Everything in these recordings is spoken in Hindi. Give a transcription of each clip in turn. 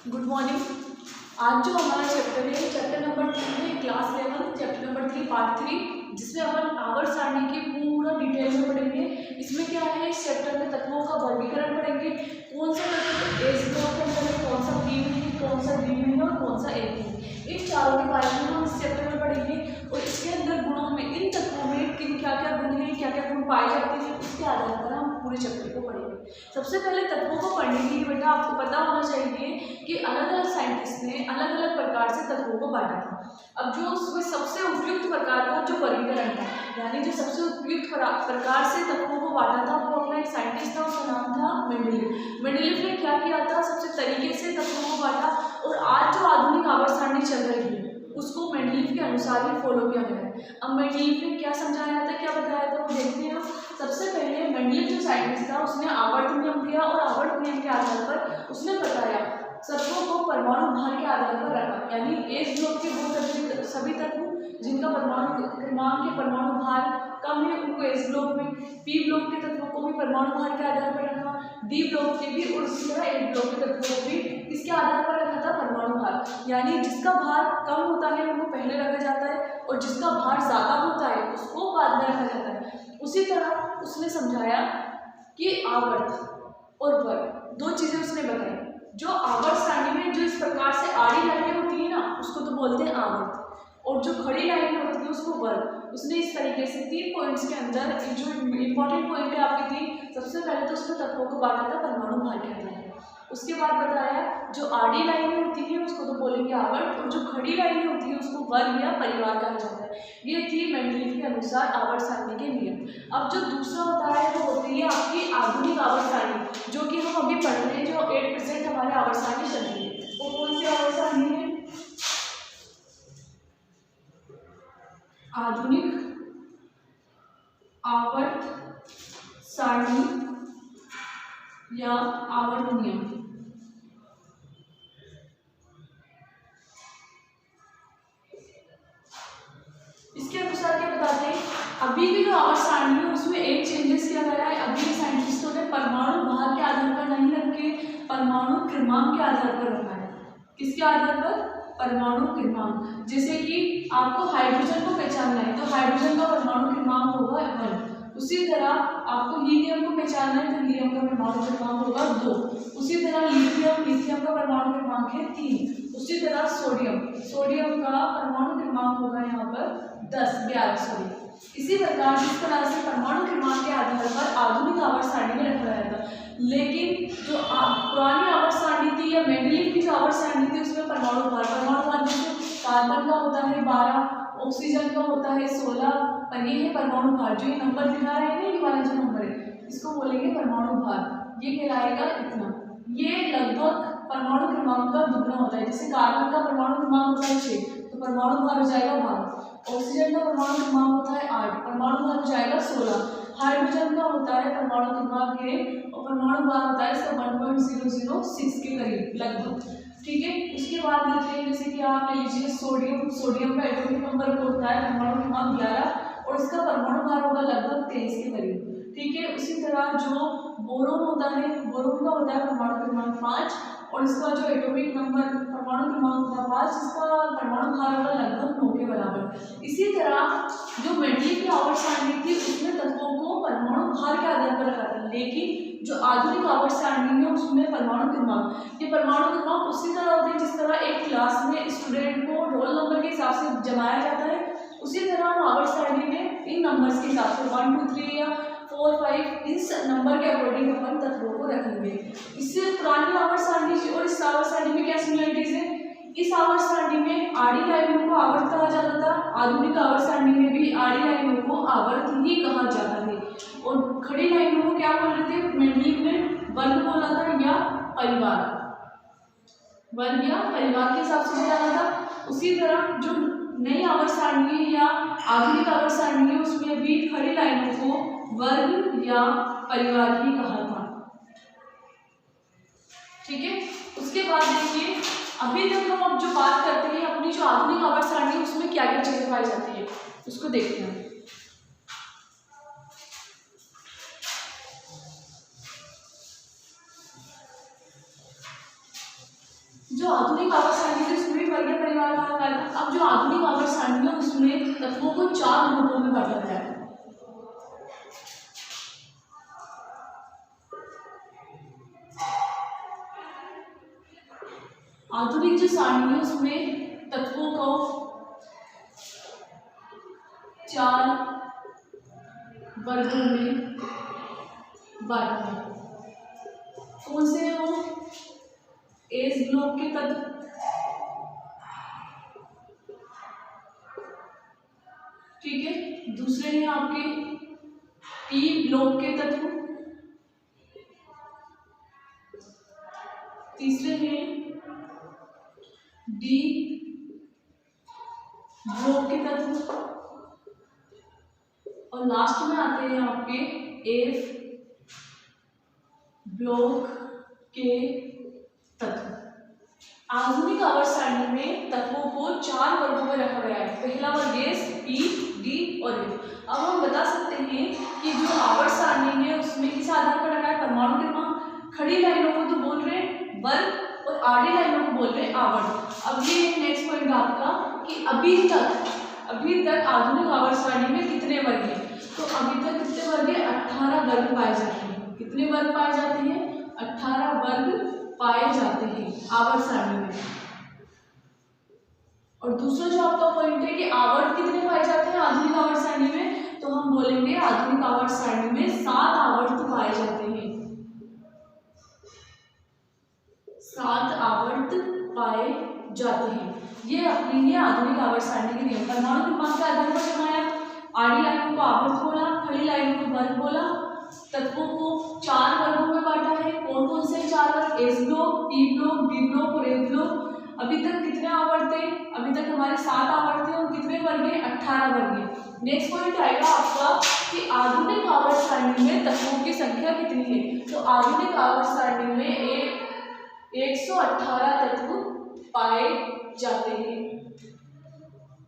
Good morning. आज जो हमारा चैप्टर है चैप्टर नंबर 3 है, क्लास 11 चैप्टर नंबर 3 पार्ट 3, जिसमें अपन आवर्त सारणी की पूरा डिटेल में पढ़ेंगे। इसमें क्या है, इस चैप्टर में तत्वों का वर्गीकरण पढ़ेंगे, कौन सा तत्व एस ब्लॉक के अंदर है, कौन सा बी में है, कौन सा डी में है और कौन सा ए में है। इन चारों के बारे में हम इस चैप्टर में पढ़ेंगे और इसके अंदर गुणों में, इन तत्वों में किन क्या क्या गुण है, क्या क्या गुण पाए जाते हैं, उसके आधार पर हम पूरे चैप्टर को पढ़ेंगे। सबसे पहले तत्वों को पढ़ने के लिए बेटा आपको पता होना चाहिए कि अलग अलग साइंटिस्ट ने अलग अलग प्रकार से तत्वों को बांटा था। अब जो उसमें सबसे उपयुक्त प्रकार का जो वर्गीकरण था, यानी जो सबसे उपयुक्त प्रकार से तत्वों को बांटा था, वो अपना एक साइंटिस्ट था, उसका नाम था मेंडेलीव। मेंडेलीव ने क्या किया था, सबसे तरीके से तत्वों को बांटा और आज जो आधुनिक आवर्त सारणी चल रही है उसको मेंडेलीव के अनुसार ही फॉलो किया गया है। अब मेंडेलीव ने क्या समझाया था, क्या बताया था, वो देखते हैं। सबसे पहले मेंडेलीव जो साइंटिस्ट था उसने आवर्त नियम दिया और आवर्त नियम के आधार पर उसने बताया तत्वों को परमाणु भार के आधार पर रखा, यानी एस ब्लॉक के वो सभी तत्व जिनका परमाणु क्रमांक के परमाणु भार कम है उनको एस ब्लॉक में, पी ब्लॉक के तत्वों को भी परमाणु भार के आधार पर रखा, डी ब्लॉक के भी और इसी तरह ए ब्लॉक के तत्वों को भी इसके आधार पर रखा था परमाणु भार, यानी जिसका भार कम होता है उनको पहले रखा जाता है और जिसका भार ज्यादा होता है उसको बाद में रखा जाता है। उसी तरह उसने समझाया कि आवर्त और वर्ग दो चीजें उसने बताई। जो आवर्त सारणी में जो इस प्रकार से आड़ी लाइनें होती है ना, उसको तो बोलते हैं आवर्त, और जो खड़ी लाइनें होती है उसको वर्ग। उसने इस तरीके से 3 पॉइंट्स के अंदर जो इंपॉर्टेंट पॉइंट है आपकी थी, सबसे पहले तो उसने तत्वों को बांटा था परमाणु भार के आधार पर। उसके बाद बताया जो आड़ी लाइनें होती है उसको तो बोलेंगे आवर्त, और जो खड़ी लाइनें होती है उसको वर्ग या परिवार कहा जाता है। ये थी मेंडेलीव के अनुसार आवर्त सारणी के नियम। अब जो दूसरा होता है वो होती है आपकी आधुनिक आवर्त सारणी, जो कि हम अभी पढ़ रहे हैं, जो 8% हमारे आवर्त सारणी चल रही है। वो कौन सी आवर्त सारणी है? आधुनिक आवर्त सारणी या आवर्त नियम। इसके अनुसार क्या बताते हैं, अभी भी जो आवर्त सारणी है उसमें एक चेंजेस किया गया है। अभी साइंटिस्टों ने परमाणु भार के आधार पर नहीं रखे, परमाणु क्रमांक के आधार पर रखा है। किसके आधार पर? परमाणु क्रमांक। जैसे कि आपको हाइड्रोजन को पहचानना है तो हाइड्रोजन का परमाणु क्रमांक होगा 1। उसी तरह आपको हीलियम को पहचानना है तो हीलियम का परमाणु क्रमांक होगा 2। उसी तरह लिथियम का परमाणु क्रमांक है 3। उसी तरह सोडियम का परमाणु क्रमांक होगा यहाँ पर 11। इसी प्रकार जिस तरह से परमाणु क्रमांक के आधार पर आधुनिक आवर्त सारणी में रखा गया था, लेकिन जो पुरानी आवर्त सारणी थी या मेंडेलीव की जो आवर्त सारणी थी उसमें परमाणु भार जैसे कार्बन का होता है 12, ऑक्सीजन का होता है 16, और ये है परमाणु भार। जो ये नंबर दिखा रहे हैं, ये वाला जो नंबर है इसको बोलेंगे परमाणु भार। ये कहलाएगा इतना। ये लगभग परमाणु क्रमांक का दुगना होता है। जैसे कार्बन का परमाणु क्रमांक होता है 6 तो परमाणु भार हो जाएगा 12। ऑक्सीजन का परमाणु क्रमांक होता है 8, परमाणु भार हो जाएगा 16। हाइड्रोजन का होता है परमाणु क्रमांक 1 और परमाणु भार होता है इसका 1.006 के करीब लगभग। ठीक है, उसके बाद लेते हैं जैसे कि आप ले लीजिए सोडियम का एटॉमिक नंबर होता है परमाणु क्रमांक 11 और इसका परमाणु भार होगा लगभग 23 के करीब। ठीक है, उसी तरह जो बोरोन होता है, बोरोन का होता है परमाणु क्रमांक 5 और इसका जो एटॉमिक नंबर परमाणु क्रमांक होगा 5, इसका परमाणु भार होगा लगभग 9 के बराबर। इसी तरह जो मेंडेलीव की आवर्त सारणी थी उसमें तत्वों को परमाणु भार के आधार पर रखा था, लेकिन जो आधुनिक आवर्त सारणी है उसमें परमाणु क्रमांक, ये परमाणु क्रमांक उसी तरह होते हैं जिस तरह एक क्लास में स्टूडेंट को रोल नंबर के हिसाब से जमाया जाता है, उसी तरह हम आवर्त सारणी में इन नंबर्स के हिसाब से 1 2 3 या 4 5 इस नंबर के अकॉर्डिंग अपन तत्वों को रखेंगे। इससे पुरानी आवर्त सारणी और इस आवर्त सारणी में क्या सिमिलरिटीज है? इस आवर्त सारणी में आड़ी लाइनों को आवर्त कहा जाता था, आधुनिक आवर्त सारणी में भी आड़ी लाइनों को आवर्त ही कहा जाता है। और खड़ी लाइनों को क्या बोल रहे थे? मेंडेलीव ने वर्ग बोला था या परिवार, वर्ग या परिवार के हिसाब से जाना था। उसी तरह जो नई आवर्त सारणी है या आधुनिक आवर्त सारणी है उसमें भी खड़ी लाइनों को वर्ग या परिवार ही कहा था। ठीक है, उसके बाद देखिए अभी तक हम अब जो बात करते हैं अपनी जो आधुनिक आवर्त सारणी है उसमें क्या क्या चीजें पाई जाती है उसको देखते हैं। जो आधुनिक आवर्त सारणी है उसमें भी वर्गीय परिवार कहा गया था। अब जो आधुनिक आवर्त सारणी है उसमें तत्वों को 4 ग्रुपों में बांटा गया है। आधुनिक जो सारणी है उसमें तत्वों को 4 वर्गों में बांटा है। कौन से हैं वो? एस ब्लॉक के तत्व, ठीक है। दूसरे हैं आपके पी ब्लॉक के तत्व, तीसरे हैं डी ब्लॉक के तत्व, और लास्ट में आते हैं आपके एफ ब्लॉक के तत्व। आधुनिक आवर्त सारणी में तत्वों को 4 वर्गों में रखा गया है। पहला वर्ग एस, पी, डी और एफ। अब हम बता सकते हैं कि जो आवर्त सारणी है उसमें किस आधार पर रखा है? परमाणु क्रमांक। खड़ी लाइनों को तो बोल रहे हैं वर्ग और आड़ी लाइनों को बोल रहे हैं आवर्त। अब ये नेक्स्ट पॉइंट आपका कि अभी तक आधुनिक आवर्त सारणी में कितने वर्ग हैं? तो अभी तक कितने वर्ग हैं? 18 वर्ग पाए जाते हैं। कितने वर्ग पाए जाते हैं? 18 वर्ग पाए जाते हैं आवर्त सारणी में। और दूसरा जो आपका पॉइंट है कि आवर्त कितने पाए जाते हैं आधुनिक आवर्त सारणी में, तो हम बोलेंगे आधुनिक आवर्त सारणी में 7 आवर्त पाए जाते हैं। 7 आवर्त पाए जाते हैं। ये अपनी है आधुनिक आवर्त सारणी के नियम। परमाणु क्रमांक के आधार पर बनाया, आड़ी लाइनों को आवर्त बोला, खड़ी लाइनों को वर्ग बोला, तत्वों को 4 वर्गों में बांटा है। कौन कौन से 4 वर्ग? S block, P block, D block और एफ ब्लॉक। अभी तक कितने आवर्त है? अभी तक हमारे 7 आवर्त है और कितने वर्ग है? 18 वर्ग है। नेक्स्ट पॉइंट आएगा आपका कि आधुनिक आवर्त सारणी में तत्वों की संख्या कितनी है? तो आधुनिक आवर्त सारणी में 118 तत्व पाए जाते हैं।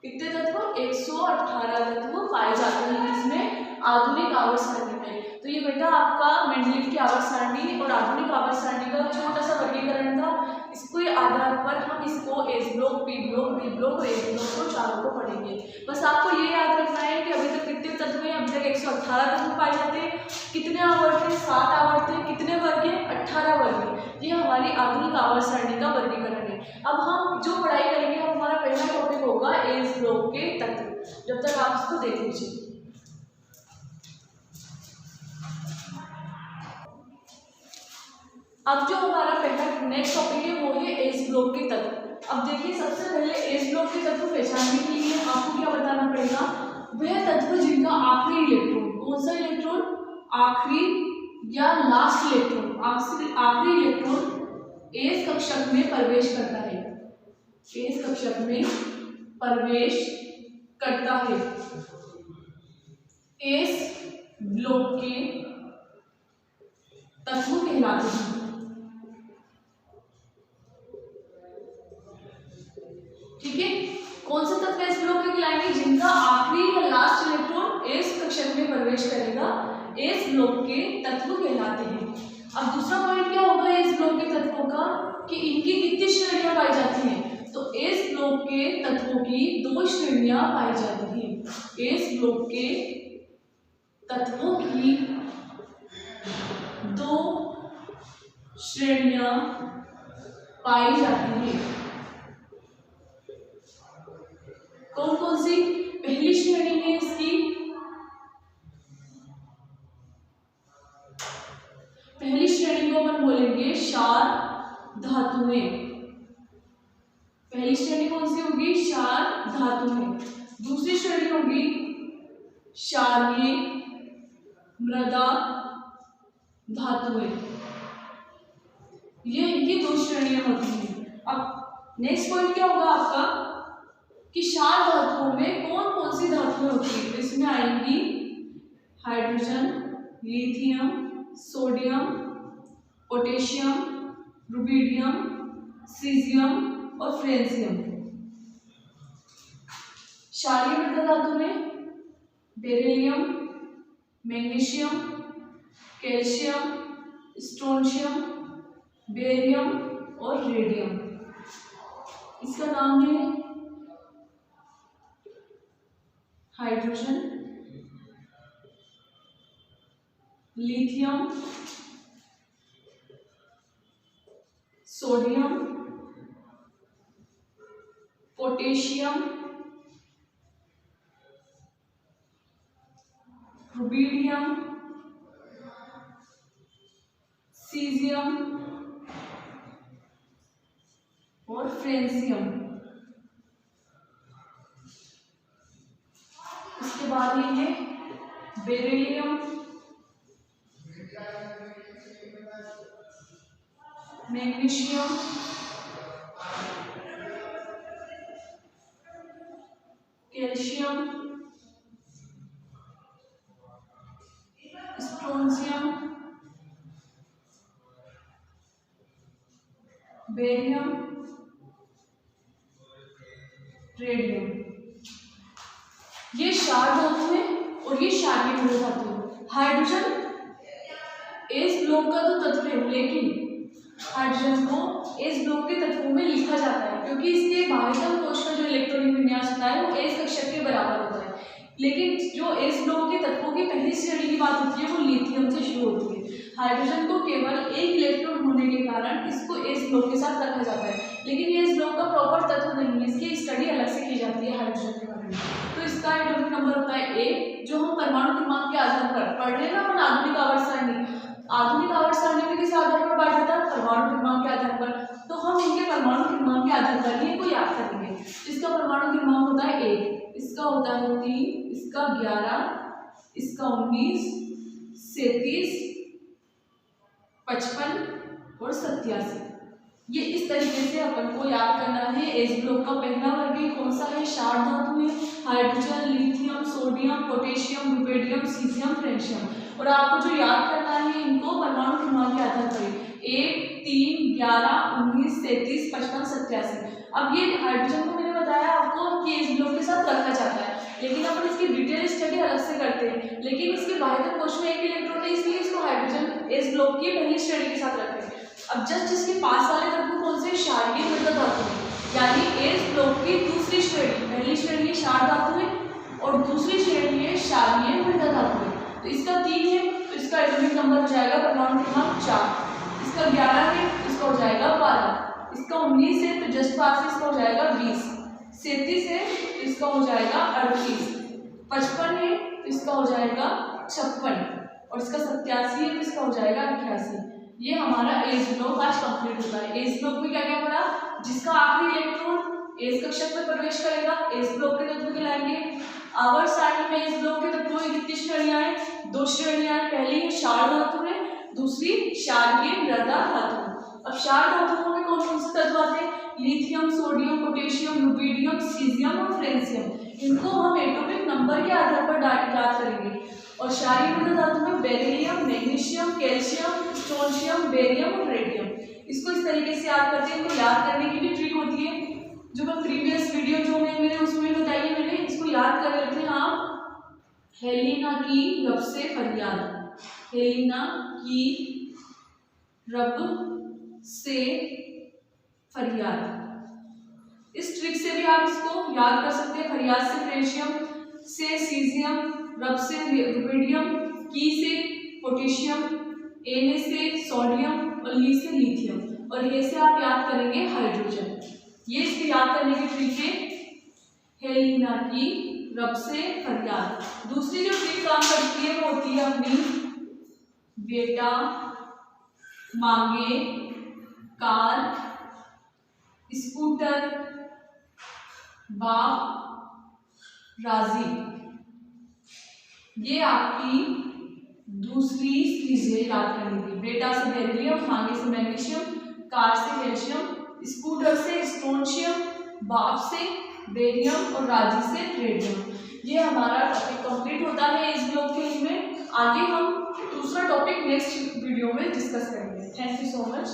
कितने तत्व? 118 तत्व पाए जाते हैं इसमें आधुनिक आवर्त सारणी में। तो ये बेटा आपका मेंडलीव की आवर्त सारणी और आधुनिक आवर्त सारणी का छोटा सा वर्गीकरण था। इसको आधार पर हम इसको S block, P block, D block और एफ ब्लॉक को चारों को पढ़ेंगे। बस आपको ये याद रखना है कि अभी तक कितने तत्व हैं? अभी तक 118 तत्व पाए जाते हैं। कितने आवर्त हैं? 7 आवर्त हैं। कितने वर्ग हैं? 18 वर्ग हैं। ये हमारी आधुनिक आवर्त सारणी का वर्गीकरण है। अब हम जो पढ़ाई करेंगे हमारा पहला टॉपिक होगा एस ब्लॉक के तत्व। जब तक आप इसको देख लीजिए। अब जो हमारा पहला नेक्स्ट टॉपिक है वो है एस ब्लॉक के तत्व। अब देखिए सबसे पहले एस ब्लॉक के तत्व पहचानने के लिए आपको क्या बताना पड़ेगा? वह तत्व जिनका आखिरी इलेक्ट्रॉन, कौन सा इलेक्ट्रॉन? आखिरी या लास्ट इलेक्ट्रॉन, आखिरी इलेक्ट्रॉन एस कक्षक में प्रवेश करता है। एस कक्षक में प्रवेश करता है। एस ब्लॉक के तत्व कहलाते हैं। ठीक है, कौन से तत्व एस ब्लॉक के कहलाएंगे? जिनका आखिरी या लास्ट इलेक्ट्रॉन एस कक्षक में प्रवेश करेगा, एस ब्लॉक के तत्व कहलाते हैं। अब दूसरा पॉइंट क्या होगा एस ब्लॉक के तत्वों का कि इनकी कितनी श्रेणियां पाई जाती हैं? तो एस ब्लॉक के तत्वों की 2 श्रेणियां पाई जाती हैं। एस ब्लॉक के तत्वों की 2 श्रेणियां पाई जाती हैं। कौन कौन सी? पहली श्रेणी है इसकी, पहली श्रेणी को अपन बोलेंगे क्षार धातुएं। पहली श्रेणी कौन सी होगी? क्षार धातुएं। दूसरी श्रेणी होगी क्षारीय मृदा धातुएं। ये इनकी 2 श्रेणियां होती हैं। अब नेक्स्ट पॉइंट क्या होगा आपका कि क्षार धातुओं में कौन कौन सी धातुएं होती हैं? इसमें आएंगी hydrogen, lithium, sodium, potassium, rubidium, caesium और फ्रेंसियम। क्षारीय मृदा धातु में beryllium, magnesium, calcium, strontium, barium और रेडियम। इसका नाम है hydrogen, lithium, sodium, potassium, rubidium, caesium और फ्रेंसियम। इसके बाद ये है beryllium, magnesium, calcium, strontium, barium, radium. ये क्षार धातु है और ये क्षारीय मूल धातु है। हाइड्रोजन एस ब्लॉक का तो तत्व है, लेकिन हाइड्रोजन को एस ब्लॉक के तत्वों में लिखा जाता है क्योंकि इसके बाह्यतम कोश का जो इलेक्ट्रॉनिक विन्यास होता है वो एस कक्षक के बराबर होता है। लेकिन जो एस ब्लॉक के तत्वों की पहली श्रेणी की बात होती है वो लिथियम से शुरू होती है। हाइड्रोजन को केवल एक इलेक्ट्रॉन होने के कारण इसको एस ब्लॉक के साथ रखा जाता है, लेकिन ये एस ब्लॉक का प्रॉपर तत्व नहीं है, इसकी स्टडी अलग से की जाती है हाइड्रोजन के बारे में। तो इसका एटॉमिक नंबर होता है ए, जो हम परमाणु क्रमांक के आधार पर पढ़ रहे हैं ना अपन आधुनिक आवर्त सारणी। आधुनिक आवर्त सारणी में किस आधार पर बांटा जाता है? परमाणु क्रमांक के आधार पर। तो हम इनके परमाणु क्रमांक के आधार पर ही इनको याद करेंगे। इसका परमाणु क्रमांक होता है 1, इसका होता है 3, इसका 11, इसका 19, 37, 55 और 87। ये इस तरीके से अपन को याद करना है। एस ब्लॉक का पहला वर्ग कौन सा है? क्षार धातु है। Hydrogen, lithium, sodium, potassium, rubidium, caesium, francium. और आपको जो याद करना है इनको परमाणु क्रमांक के आधार पर 1, 3, 11, 19, 37, 55, 87। अब ये हाइड्रोजन को मैंने बताया आपको कि एस ब्लॉक के साथ रखा जाता है, लेकिन अपन इसकी डिटेल स्टडी अलग से करते हैं। लेकिन इसके बाह्यतम कोश में एक इलेक्ट्रॉन है, इसलिए इसको हाइड्रोजन एस ब्लॉक की पहली श्रेणी के साथ रखते हैं। अब जस्ट इसके पास वाले तत्व कौन से? क्षारीय मृदा धातु है, यानी एस ब्लॉक की दूसरी श्रेणी। पहली श्रेणी क्षार धातु है और दूसरी श्रेणी है क्षारीय मृदा धातु है। तो इसका 3 है तो इसका एटॉमिक नंबर हो जाएगा परमाणु क्रमांक 4। इसका 11 है तो इसका हो जाएगा 12। इसका 19 है तो जस्ट पास है, इसका हो जाएगा 20। 37 है तो इसका हो जाएगा 38। 55 है तो इसका हो जाएगा 56 और इसका 87 है तो इसका हो जाएगा 88। ये हमारा एस ब्लॉक आज कंप्लीट होता है। एस ब्लॉक में क्या क्या पढ़ा? जिसका आखिरी इलेक्ट्रॉन एस कक्षक में प्रवेश करेगा एस ब्लॉक के तत्व कहलाएंगे। आवर्त सारणी में एस ब्लॉक के तत्वों की कितनी श्रेणियां हैं? 2 श्रेणियां हैं। पहली है क्षार धातु है, दूसरी क्षारीय मृदा धातु। अब क्षार धातुओं में कौन कौन से तत्व आते हैं? Lithium, sodium, potassium, rubidium, caesium और फ्रेंसियम। इनको हम एटॉमिक नंबर के आधार पर याद करेंगे। और क्षारीय मृदा धातु में beryllium, magnesium, calcium, strontium, barium और रेडियम। इसको इस तरीके से याद करते हैं। इनको याद करने की भी ट्रिक होती है, जो मैं प्रीवियस वीडियो जो मैंने उसमें बताई है। मैंने इसको याद कर लेते हैं आप। हेलिना की रब से फरियाद, हेलिना की रब से फरियाद। इस ट्रिक से भी आप इसको याद कर सकते हैं। फरियाद से फ्रेंशियम, से सीजियम, रब से रुबिडियम, की से पोटेशियम, एन से सोडियम और ली से लिथियम और ये से आप याद करेंगे हाइड्रोजन। ये इसको याद करने की ट्रिक है हेलिना की रब से फरियाद। दूसरी जो ट्रिक काम करती है वो होती है अपनी बेटा मांगे कार, स्कूटर, बाप राजी। ये आपकी दूसरी चीजें याद करनी थी। बेटा से बेरिलियम, मांगे से मैग्नीशियम, कार से कैल्शियम, स्कूटर से स्ट्रोंशियम, बाप से बेरियम और राजी से रेडियम। ये हमारा टॉपिक कंप्लीट होता है इस ब्लॉक के लिए। आगे हम दूसरा टॉपिक नेक्स्ट वीडियो में डिस्कस करेंगे। Thank you so much.